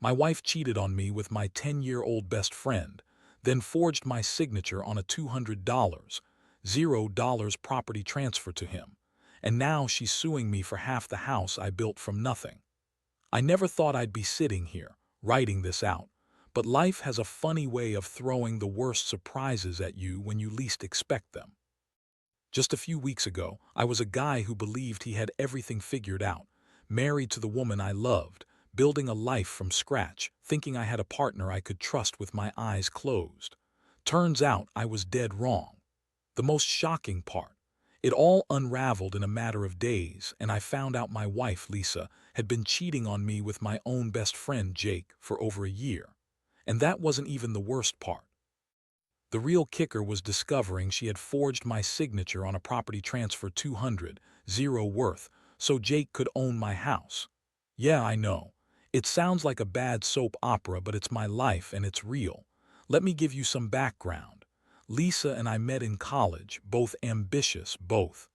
My wife cheated on me with my 10-year-old best friend, then forged my signature on a $200, $0 property transfer to him, and now she's suing me for half the house I built from nothing. I never thought I'd be sitting here, writing this out, but life has a funny way of throwing the worst surprises at you when you least expect them. Just a few weeks ago, I was a guy who believed he had everything figured out, married to the woman I loved, building a life from scratch, thinking I had a partner I could trust with my eyes closed. Turns out I was dead wrong. The most shocking part, it all unraveled in a matter of days, and I found out my wife, Lisa, had been cheating on me with my own best friend, Jake, for over a year. And that wasn't even the worst part. The real kicker was discovering she had forged my signature on a property transfer 200, zero worth, so Jake could own my house. Yeah, I know. It sounds like a bad soap opera, but it's my life and it's real. Let me give you some background. Lisa and I met in college, both ambitious, both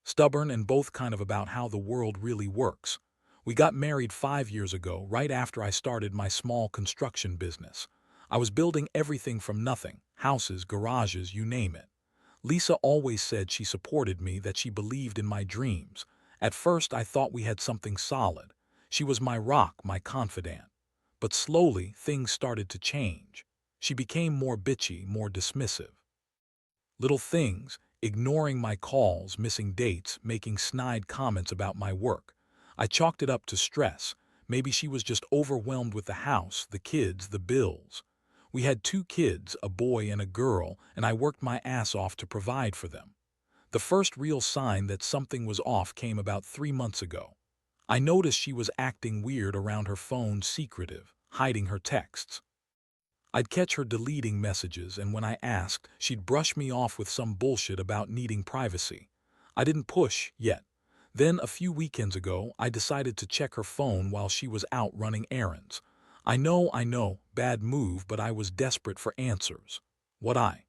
stubborn, and both kind of about how the world really works. We got married 5 years ago, right after I started my small construction business. I was building everything from nothing, houses, garages, you name it. Lisa always said she supported me, that she believed in my dreams. At first I thought we had something solid. She was my rock, my confidant. But slowly things started to change. She became more bitchy, more dismissive. Little things, ignoring my calls, missing dates, making snide comments about my work. I chalked it up to stress. Maybe she was just overwhelmed with the house, the kids, the bills. We had 2 kids, a boy and a girl, and I worked my ass off to provide for them. The first real sign that something was off came about 3 months ago. I noticed she was acting weird around her phone, secretive, hiding her texts. I'd catch her deleting messages, and when I asked, she'd brush me off with some bullshit about needing privacy. I didn't push yet. Then, a few weekends ago, I decided to check her phone while she was out running errands. I know, bad move, but I was desperate for answers. What I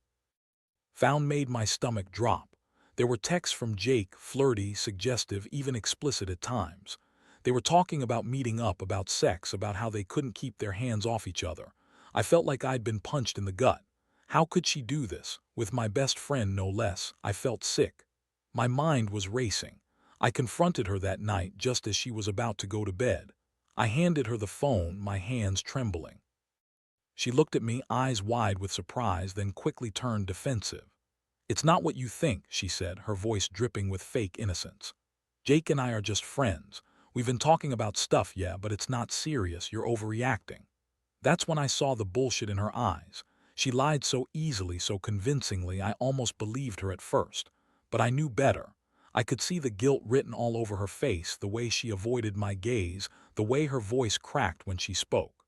found made my stomach drop. There were texts from Jake, flirty, suggestive, even explicit at times. They were talking about meeting up, about sex, about how they couldn't keep their hands off each other. I felt like I'd been punched in the gut. How could she do this? With my best friend, no less. I felt sick. My mind was racing. I confronted her that night just as she was about to go to bed. I handed her the phone, my hands trembling. She looked at me, eyes wide with surprise, then quickly turned defensive. "It's not what you think," she said, her voice dripping with fake innocence. "Jake and I are just friends. We've been talking about stuff, yeah, but it's not serious. You're overreacting." That's when I saw the bullshit in her eyes. She lied so easily, so convincingly, I almost believed her at first. But I knew better. I could see the guilt written all over her face, the way she avoided my gaze, the way her voice cracked when she spoke.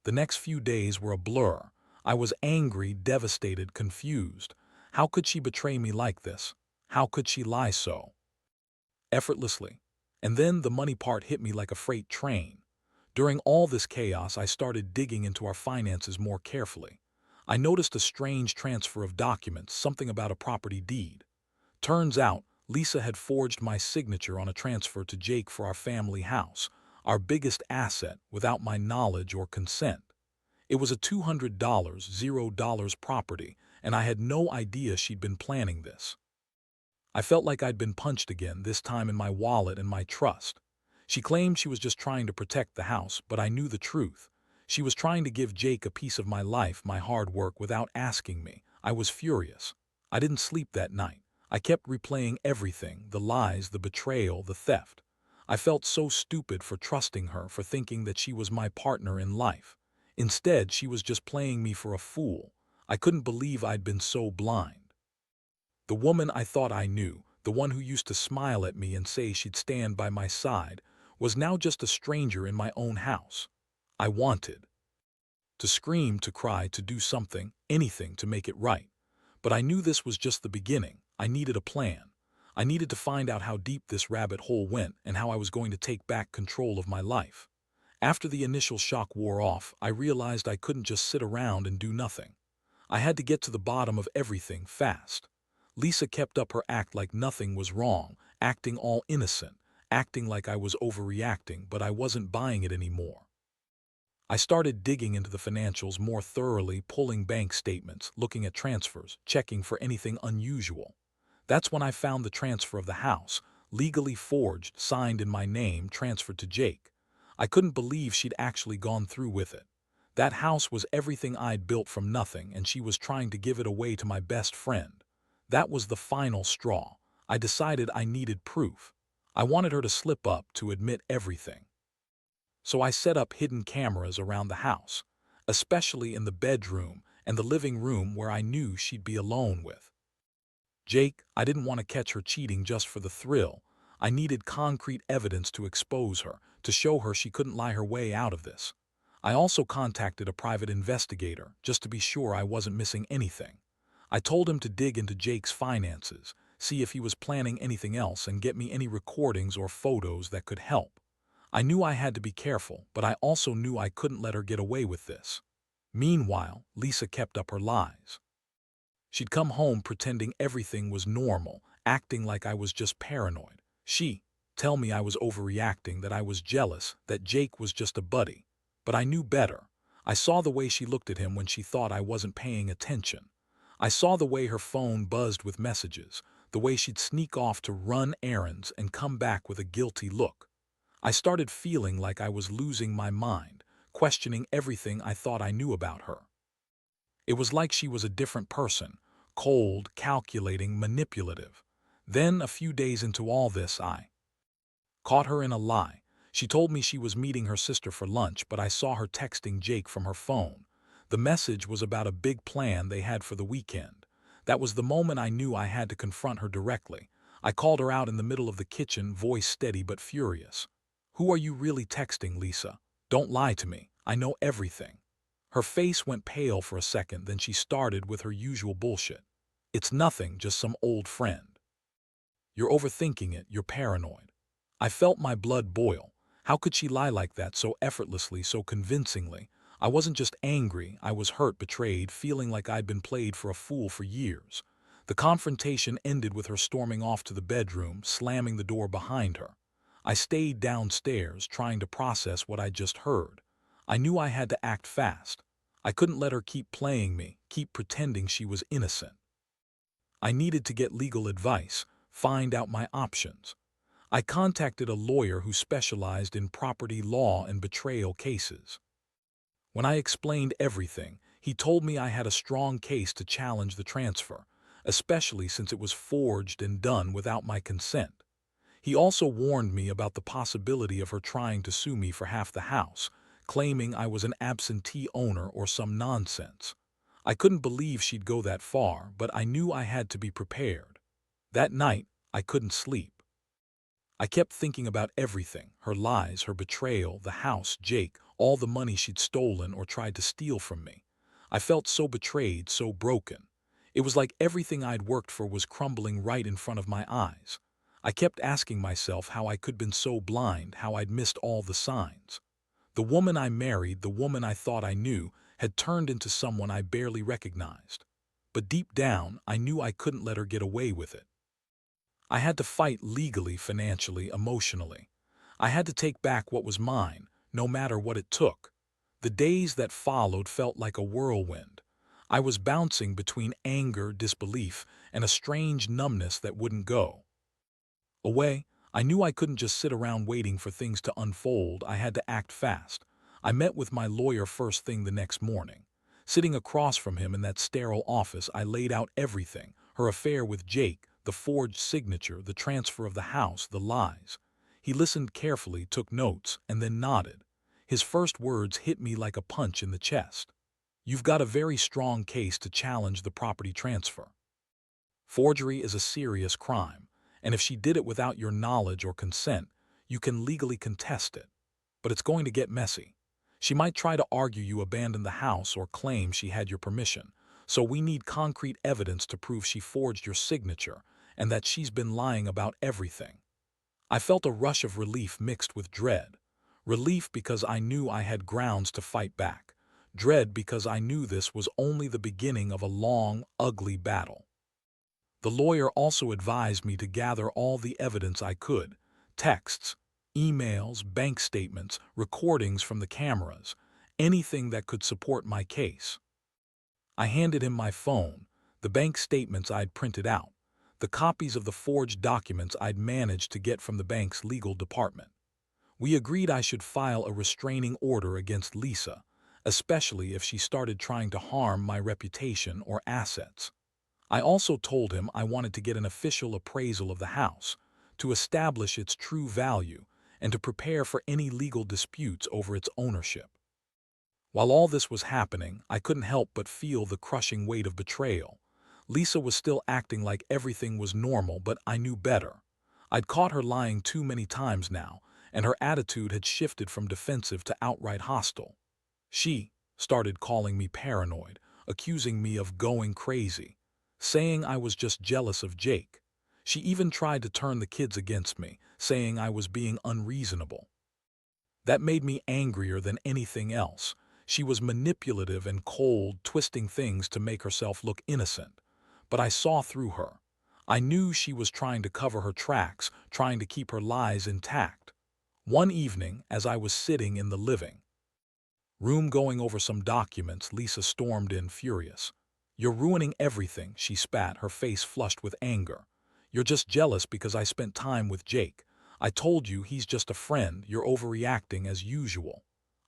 The next few days were a blur. I was angry, devastated, confused. How could she betray me like this? How could she lie so effortlessly? And then the money part hit me like a freight train. During all this chaos, I started digging into our finances more carefully. I noticed a strange transfer of documents, something about a property deed. Turns out, Lisa had forged my signature on a transfer to Jake for our family house, our biggest asset, without my knowledge or consent. It was a $200, $0 property, and I had no idea she'd been planning this. I felt like I'd been punched again, this time in my wallet and my trust. She claimed she was just trying to protect the house, but I knew the truth. She was trying to give Jake a piece of my life, my hard work, without asking me. I was furious. I didn't sleep that night. I kept replaying everything, the lies, the betrayal, the theft. I felt so stupid for trusting her, for thinking that she was my partner in life. Instead, she was just playing me for a fool. I couldn't believe I'd been so blind. The woman I thought I knew, the one who used to smile at me and say she'd stand by my side, was now just a stranger in my own house. I wanted to scream, to cry, to do something, anything to make it right. But I knew this was just the beginning. I needed a plan. I needed to find out how deep this rabbit hole went and how I was going to take back control of my life. After the initial shock wore off, I realized I couldn't just sit around and do nothing. I had to get to the bottom of everything fast. Lisa kept up her act like nothing was wrong, acting all innocent, acting like I was overreacting, but I wasn't buying it anymore. I started digging into the financials more thoroughly, pulling bank statements, looking at transfers, checking for anything unusual. That's when I found the transfer of the house, legally forged, signed in my name, transferred to Jake. I couldn't believe she'd actually gone through with it. That house was everything I'd built from nothing, and she was trying to give it away to my best friend. That was the final straw. I decided I needed proof. I wanted her to slip up, to admit everything. So I set up hidden cameras around the house, especially in the bedroom and the living room where I knew she'd be alone with Jake. I didn't want to catch her cheating just for the thrill. I needed concrete evidence to expose her, to show her she couldn't lie her way out of this. I also contacted a private investigator, just to be sure I wasn't missing anything. I told him to dig into Jake's finances, see if he was planning anything else, and get me any recordings or photos that could help. I knew I had to be careful, but I also knew I couldn't let her get away with this. Meanwhile, Lisa kept up her lies. She'd come home pretending everything was normal, acting like I was just paranoid. She'd tell me I was overreacting, that I was jealous, that Jake was just a buddy. But I knew better. I saw the way she looked at him when she thought I wasn't paying attention. I saw the way her phone buzzed with messages, the way she'd sneak off to run errands and come back with a guilty look. I started feeling like I was losing my mind, questioning everything I thought I knew about her. It was like she was a different person, cold, calculating, manipulative. Then, a few days into all this, I caught her in a lie. She told me she was meeting her sister for lunch, but I saw her texting Jake from her phone. The message was about a big plan they had for the weekend. That was the moment I knew I had to confront her directly. I called her out in the middle of the kitchen, voice steady but furious. "Who are you really texting, Lisa? Don't lie to me. I know everything." Her face went pale for a second, then she started with her usual bullshit. "It's nothing, just some old friend. You're overthinking it, you're paranoid." I felt my blood boil. How could she lie like that, so effortlessly, so convincingly? I wasn't just angry, I was hurt, betrayed, feeling like I'd been played for a fool for years. The confrontation ended with her storming off to the bedroom, slamming the door behind her. I stayed downstairs, trying to process what I'd just heard. I knew I had to act fast. I couldn't let her keep playing me, keep pretending she was innocent. I needed to get legal advice, find out my options. I contacted a lawyer who specialized in property law and betrayal cases. When I explained everything, he told me I had a strong case to challenge the transfer, especially since it was forged and done without my consent. He also warned me about the possibility of her trying to sue me for half the house, claiming I was an absentee owner or some nonsense. I couldn't believe she'd go that far, but I knew I had to be prepared. That night, I couldn't sleep. I kept thinking about everything: her lies, her betrayal, the house, Jake, all the money she'd stolen or tried to steal from me. I felt so betrayed, so broken. It was like everything I'd worked for was crumbling right in front of my eyes. I kept asking myself how I could have been so blind, how I'd missed all the signs. The woman I married, the woman I thought I knew, had turned into someone I barely recognized. But deep down, I knew I couldn't let her get away with it. I had to fight legally, financially, emotionally. I had to take back what was mine, no matter what it took. The days that followed felt like a whirlwind. I was bouncing between anger, disbelief, and a strange numbness that wouldn't go away. I knew I couldn't just sit around waiting for things to unfold. I had to act fast. I met with my lawyer first thing the next morning. Sitting across from him in that sterile office, I laid out everything: her affair with Jake, the forged signature, the transfer of the house, the lies. He listened carefully, took notes, and then nodded. His first words hit me like a punch in the chest. "You've got a very strong case to challenge the property transfer. Forgery is a serious crime, and if she did it without your knowledge or consent, you can legally contest it. But it's going to get messy. She might try to argue you abandoned the house or claim she had your permission, so we need concrete evidence to prove she forged your signature and that she's been lying about everything." I felt a rush of relief mixed with dread. Relief because I knew I had grounds to fight back. Dread because I knew this was only the beginning of a long, ugly battle. The lawyer also advised me to gather all the evidence I could: texts, emails, bank statements, recordings from the cameras, anything that could support my case. I handed him my phone, the bank statements I'd printed out, the copies of the forged documents I'd managed to get from the bank's legal department. We agreed I should file a restraining order against Lisa, especially if she started trying to harm my reputation or assets. I also told him I wanted to get an official appraisal of the house, to establish its true value, and to prepare for any legal disputes over its ownership. While all this was happening, I couldn't help but feel the crushing weight of betrayal. Lisa was still acting like everything was normal, but I knew better. I'd caught her lying too many times now, and her attitude had shifted from defensive to outright hostile. She started calling me paranoid, accusing me of going crazy, saying I was just jealous of Jake. She even tried to turn the kids against me, saying I was being unreasonable. That made me angrier than anything else. She was manipulative and cold, twisting things to make herself look innocent. But I saw through her. I knew she was trying to cover her tracks, trying to keep her lies intact. One evening, as I was sitting in the living room going over some documents, Lisa stormed in furious. "You're ruining everything," she spat, her face flushed with anger. "You're just jealous because I spent time with Jake. I told you he's just a friend, you're overreacting as usual."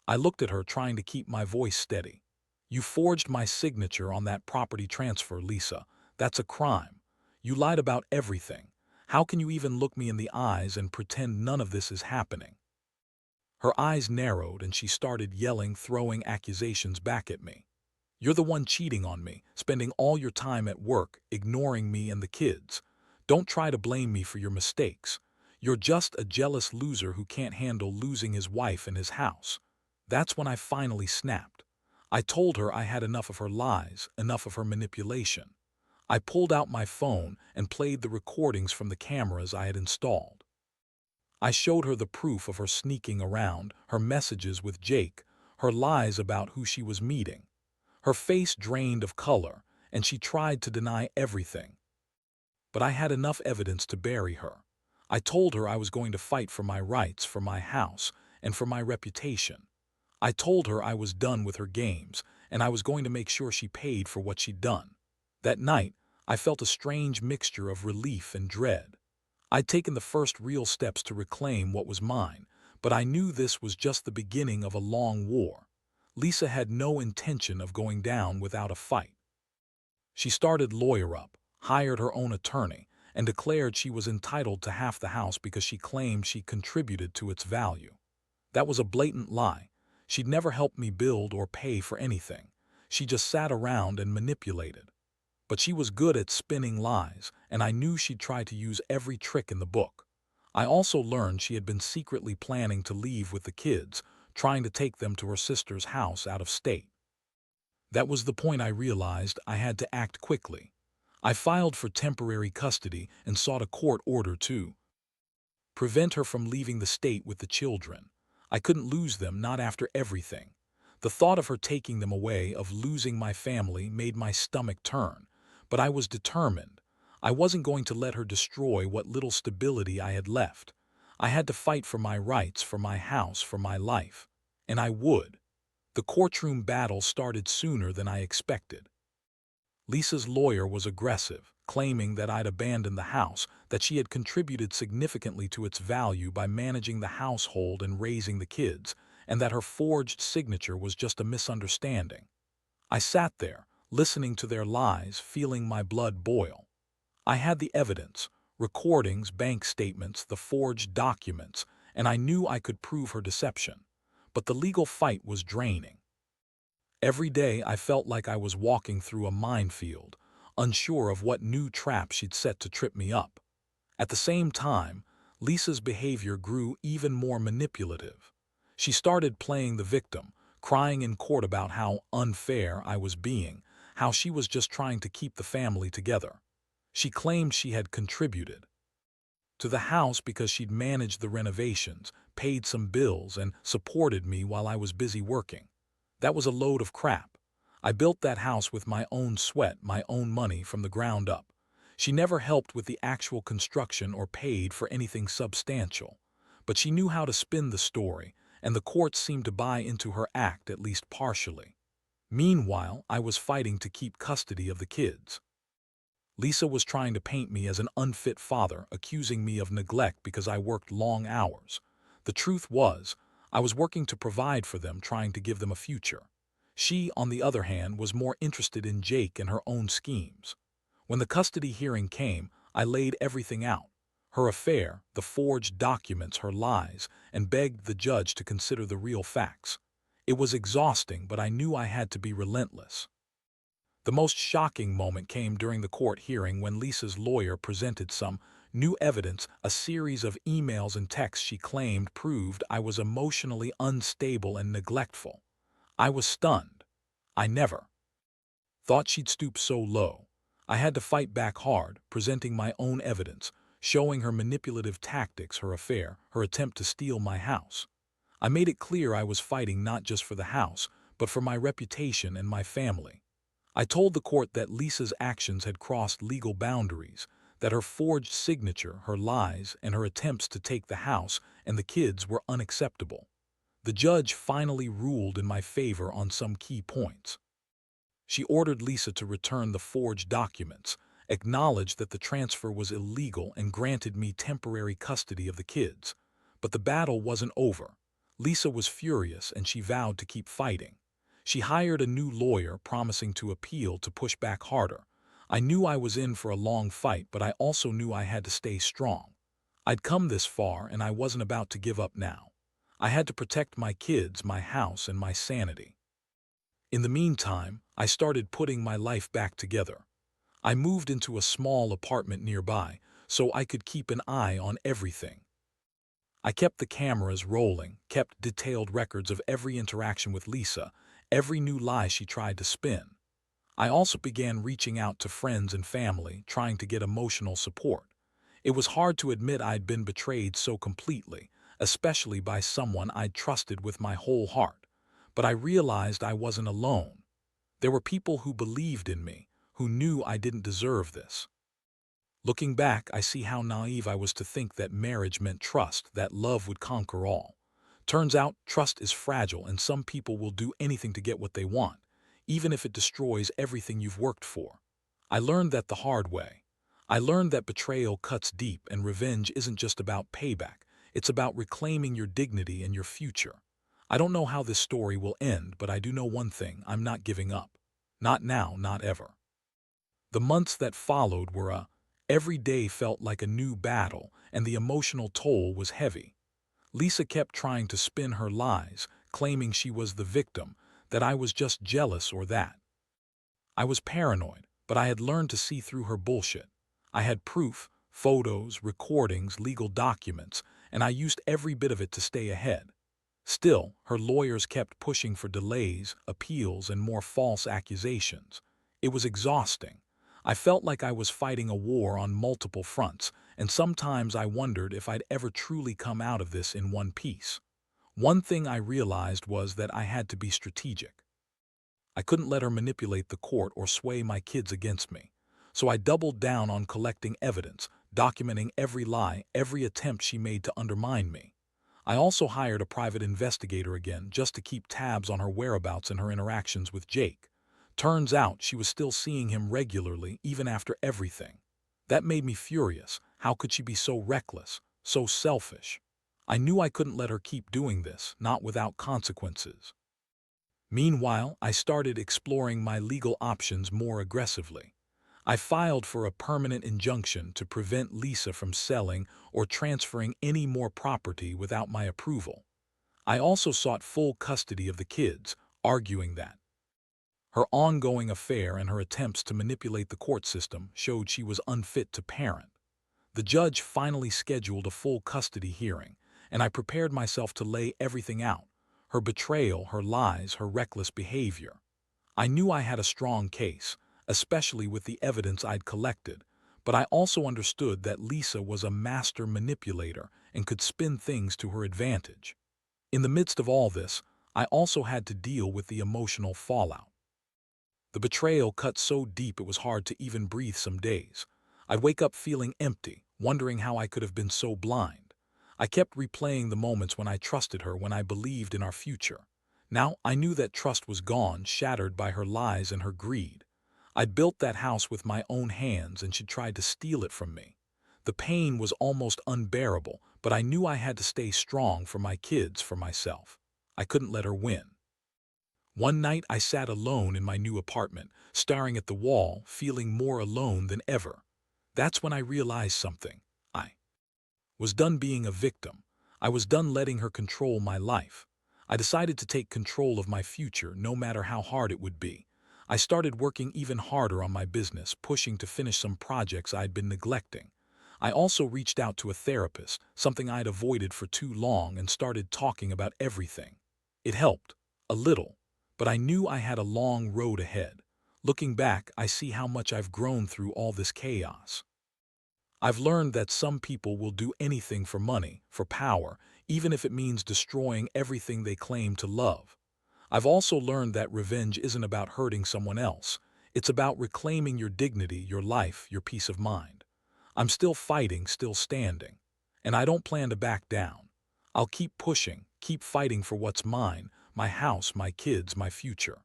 I looked at her, trying to keep my voice steady. "You forged my signature on that property transfer, Lisa. That's a crime. You lied about everything. How can you even look me in the eyes and pretend none of this is happening?" Her eyes narrowed and she started yelling, throwing accusations back at me. "You're the one cheating on me, spending all your time at work, ignoring me and the kids. Don't try to blame me for your mistakes. You're just a jealous loser who can't handle losing his wife and his house." That's when I finally snapped. I told her I had enough of her lies, enough of her manipulation. I pulled out my phone and played the recordings from the cameras I had installed. I showed her the proof of her sneaking around, her messages with Jake, her lies about who she was meeting. Her face drained of color, and she tried to deny everything. But I had enough evidence to bury her. I told her I was going to fight for my rights, for my house, and for my reputation. I told her I was done with her games, and I was going to make sure she paid for what she'd done. That night, I felt a strange mixture of relief and dread. I'd taken the first real steps to reclaim what was mine, but I knew this was just the beginning of a long war. Lisa had no intention of going down without a fight. She started lawyer up, hired her own attorney, and declared she was entitled to half the house because she claimed she contributed to its value. That was a blatant lie. She'd never helped me build or pay for anything. She just sat around and manipulated. But she was good at spinning lies, and I knew she'd try to use every trick in the book. I also learned she had been secretly planning to leave with the kids, trying to take them to her sister's house out of state. That was the point I realized I had to act quickly. I filed for temporary custody and sought a court order to prevent her from leaving the state with the children. I couldn't lose them, not after everything. The thought of her taking them away, of losing my family, made my stomach turn. But I was determined. I wasn't going to let her destroy what little stability I had left. I had to fight for my rights, for my house, for my life. And I would. The courtroom battle started sooner than I expected. Lisa's lawyer was aggressive, claiming that I'd abandoned the house, that she had contributed significantly to its value by managing the household and raising the kids, and that her forged signature was just a misunderstanding. I sat there, listening to their lies, feeling my blood boil. I had the evidence, recordings, bank statements, the forged documents, and I knew I could prove her deception. But the legal fight was draining. Every day I felt like I was walking through a minefield, unsure of what new trap she'd set to trip me up. At the same time, Lisa's behavior grew even more manipulative. She started playing the victim, crying in court about how unfair I was being, how she was just trying to keep the family together. She claimed she had contributed to the house because she'd managed the renovations, paid some bills, and supported me while I was busy working. That was a load of crap. I built that house with my own sweat, my own money, from the ground up. She never helped with the actual construction or paid for anything substantial. But she knew how to spin the story, and the courts seemed to buy into her act at least partially. Meanwhile, I was fighting to keep custody of the kids. Lisa was trying to paint me as an unfit father, accusing me of neglect because I worked long hours. The truth was, I was working to provide for them, trying to give them a future. She, on the other hand, was more interested in Jake and her own schemes. When the custody hearing came, I laid everything out. Her affair, the forged documents, her lies, and begged the judge to consider the real facts. It was exhausting, but I knew I had to be relentless. The most shocking moment came during the court hearing when Lisa's lawyer presented some new evidence, a series of emails and texts she claimed proved I was emotionally unstable and neglectful. I was stunned. I never thought she'd stoop so low. I had to fight back hard, presenting my own evidence, showing her manipulative tactics, her affair, her attempt to steal my house. I made it clear I was fighting not just for the house, but for my reputation and my family. I told the court that Lisa's actions had crossed legal boundaries, that her forged signature, her lies, and her attempts to take the house and the kids were unacceptable. The judge finally ruled in my favor on some key points. She ordered Lisa to return the forged documents, acknowledged that the transfer was illegal, and granted me temporary custody of the kids. But the battle wasn't over. Lisa was furious, and she vowed to keep fighting. She hired a new lawyer, promising to appeal to push back harder. I knew I was in for a long fight, but I also knew I had to stay strong. I'd come this far, and I wasn't about to give up now. I had to protect my kids, my house, and my sanity. In the meantime, I started putting my life back together. I moved into a small apartment nearby, so I could keep an eye on everything. I kept the cameras rolling, kept detailed records of every interaction with Lisa, every new lie she tried to spin. I also began reaching out to friends and family, trying to get emotional support. It was hard to admit I'd been betrayed so completely, especially by someone I'd trusted with my whole heart. But I realized I wasn't alone. There were people who believed in me, who knew I didn't deserve this. Looking back, I see how naive I was to think that marriage meant trust, that love would conquer all. Turns out, trust is fragile, and some people will do anything to get what they want, even if it destroys everything you've worked for. I learned that the hard way. I learned that betrayal cuts deep, and revenge isn't just about payback. It's about reclaiming your dignity and your future. I don't know how this story will end, but I do know one thing: I'm not giving up. Not now, not ever. The months that followed every day felt like a new battle, and the emotional toll was heavy. Lisa kept trying to spin her lies, claiming she was the victim, that I was just jealous or that I was paranoid, but I had learned to see through her bullshit. I had proof, photos, recordings, legal documents, and I used every bit of it to stay ahead. Still, her lawyers kept pushing for delays, appeals, and more false accusations. It was exhausting. I felt like I was fighting a war on multiple fronts, and sometimes I wondered if I'd ever truly come out of this in one piece. One thing I realized was that I had to be strategic. I couldn't let her manipulate the court or sway my kids against me. So I doubled down on collecting evidence, documenting every lie, every attempt she made to undermine me. I also hired a private investigator again, just to keep tabs on her whereabouts and her interactions with Jake. Turns out she was still seeing him regularly, even after everything. That made me furious. How could she be so reckless, so selfish? I knew I couldn't let her keep doing this, not without consequences. Meanwhile, I started exploring my legal options more aggressively. I filed for a permanent injunction to prevent Lisa from selling or transferring any more property without my approval. I also sought full custody of the kids, arguing that her ongoing affair and her attempts to manipulate the court system showed she was unfit to parent. The judge finally scheduled a full custody hearing, and I prepared myself to lay everything out: her betrayal, her lies, her reckless behavior. I knew I had a strong case, especially with the evidence I'd collected, but I also understood that Lisa was a master manipulator and could spin things to her advantage. In the midst of all this, I also had to deal with the emotional fallout. The betrayal cut so deep it was hard to even breathe some days. I'd wake up feeling empty, wondering how I could have been so blind. I kept replaying the moments when I trusted her, when I believed in our future. Now I knew that trust was gone, shattered by her lies and her greed. I built that house with my own hands and she tried to steal it from me. The pain was almost unbearable, but I knew I had to stay strong for my kids, for myself. I couldn't let her win. One night I sat alone in my new apartment, staring at the wall, feeling more alone than ever. That's when I realized something. I was done being a victim. I was done letting her control my life. I decided to take control of my future, no matter how hard it would be. I started working even harder on my business, pushing to finish some projects I'd been neglecting. I also reached out to a therapist, something I'd avoided for too long, and started talking about everything. It helped, a little, but I knew I had a long road ahead. Looking back, I see how much I've grown through all this chaos. I've learned that some people will do anything for money, for power, even if it means destroying everything they claim to love. I've also learned that revenge isn't about hurting someone else. It's about reclaiming your dignity, your life, your peace of mind. I'm still fighting, still standing. And I don't plan to back down. I'll keep pushing, keep fighting for what's mine, my house, my kids, my future.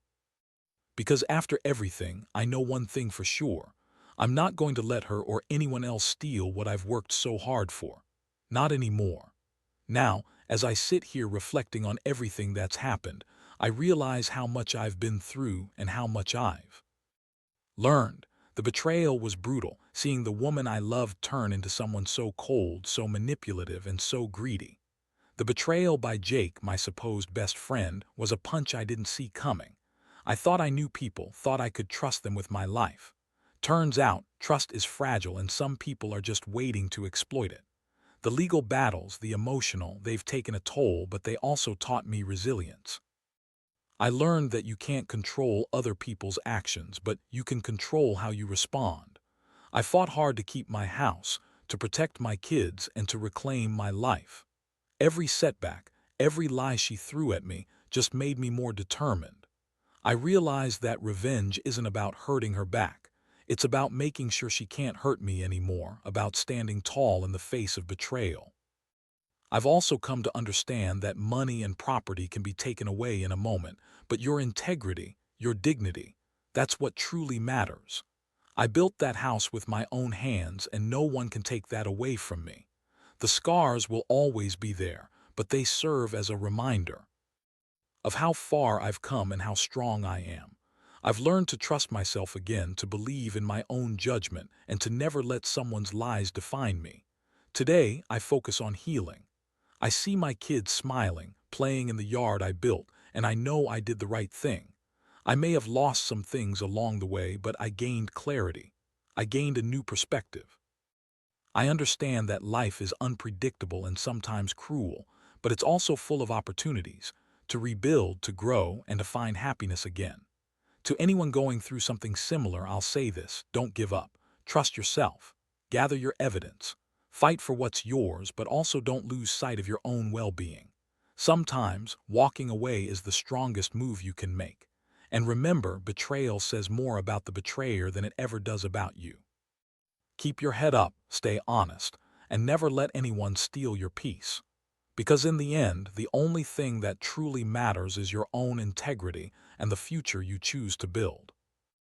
Because after everything, I know one thing for sure. I'm not going to let her or anyone else steal what I've worked so hard for. Not anymore. Now, as I sit here reflecting on everything that's happened, I realize how much I've been through and how much I've learned. The betrayal was brutal, seeing the woman I loved turn into someone so cold, so manipulative, and so greedy. The betrayal by Jake, my supposed best friend, was a punch I didn't see coming. I thought I knew people, thought I could trust them with my life. Turns out, trust is fragile and some people are just waiting to exploit it. The legal battles, the emotional, they've taken a toll, but they also taught me resilience. I learned that you can't control other people's actions, but you can control how you respond. I fought hard to keep my house, to protect my kids, and to reclaim my life. Every setback, every lie she threw at me just made me more determined. I realized that revenge isn't about hurting her back. It's about making sure she can't hurt me anymore, about standing tall in the face of betrayal. I've also come to understand that money and property can be taken away in a moment, but your integrity, your dignity, that's what truly matters. I built that house with my own hands, and no one can take that away from me. The scars will always be there, but they serve as a reminder of how far I've come and how strong I am. I've learned to trust myself again, to believe in my own judgment, and to never let someone's lies define me. Today, I focus on healing. I see my kids smiling, playing in the yard I built, and I know I did the right thing. I may have lost some things along the way, but I gained clarity. I gained a new perspective. I understand that life is unpredictable and sometimes cruel, but it's also full of opportunities to rebuild, to grow, and to find happiness again. To anyone going through something similar, I'll say this: don't give up. Trust yourself. Gather your evidence. Fight for what's yours, but also don't lose sight of your own well-being. Sometimes, walking away is the strongest move you can make. And remember, betrayal says more about the betrayer than it ever does about you. Keep your head up, stay honest, and never let anyone steal your peace. Because in the end, the only thing that truly matters is your own integrity and the future you choose to build.